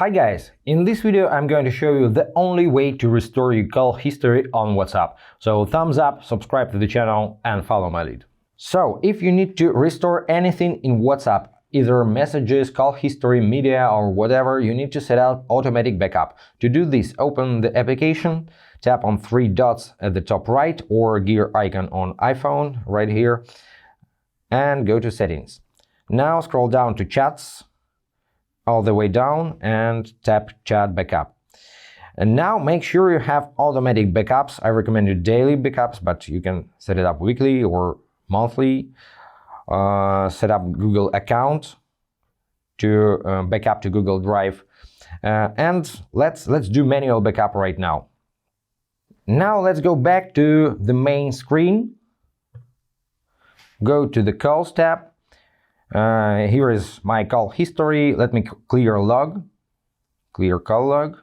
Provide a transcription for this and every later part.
Hi guys, in this video I'm going to show you the only way to restore your call history on WhatsApp. So thumbs up, subscribe to the channel and follow my lead. So if you need to restore anything in WhatsApp, either messages, call history, media or whatever, you need to set up automatic backup. To do this, open the application, tap on three dots at the top right or gear icon on iPhone right here and go to settings. Now scroll down to chats all the way down and tap chat backup. And now make sure you have automatic backups. I recommend you daily backups, but you can set it up weekly or monthly. Set up Google account to backup to Google Drive. And let's do manual backup right now. Now let's go back to the main screen. Go to the calls tab. Here is my call history. Let me clear log, clear call log.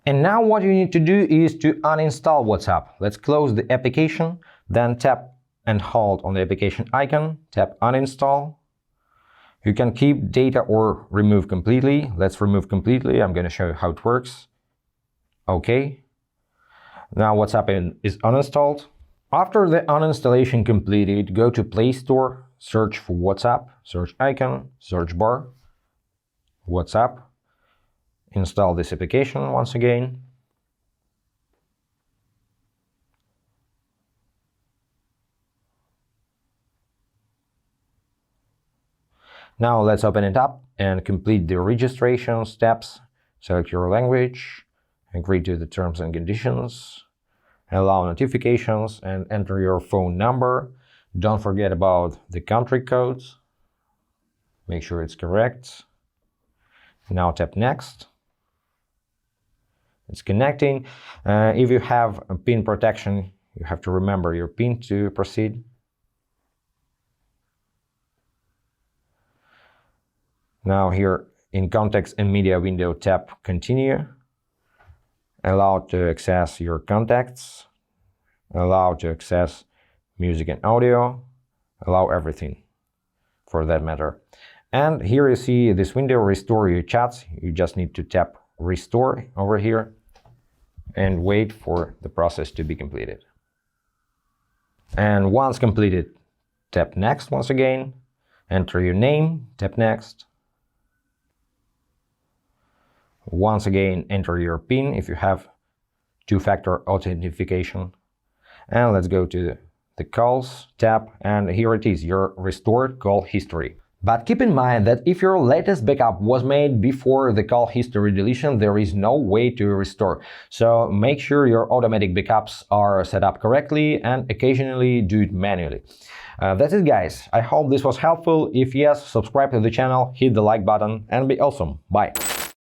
And now what you need to do is to uninstall WhatsApp. Let's close the application, then tap and hold on the application icon, tap uninstall. You can keep data or remove completely. Let's remove completely. I'm going to show you how it works. Okay. Now WhatsApp is uninstalled. After the uninstallation completed, go to Play Store, search for WhatsApp, search icon, search bar, WhatsApp. Install this application once again. Now let's open it up and complete the registration steps. Select your language, agree to the terms and conditions, allow notifications and enter your phone number. Don't forget about the country codes. Make sure it's correct. Now tap next. It's connecting. If you have a PIN protection, you have to remember your PIN to proceed. Now here in Contacts and Media window, tap Continue. Allow to access your contacts. Allow to access music and audio. Allow everything for that matter. And here you see this window, Restore your chats. You just need to tap Restore over here and wait for the process to be completed. And once completed, tap Next once again. Enter your name, tap Next. Once again, enter your PIN if you have two-factor authentication. And let's go to the calls tab, and here it is, your restored call history. But keep in mind that if your latest backup was made before the call history deletion, there is no way to restore. So make sure your automatic backups are set up correctly and occasionally do it manually. That's it guys, I hope this was helpful. If yes, subscribe to the channel, hit the like button and be awesome. Bye!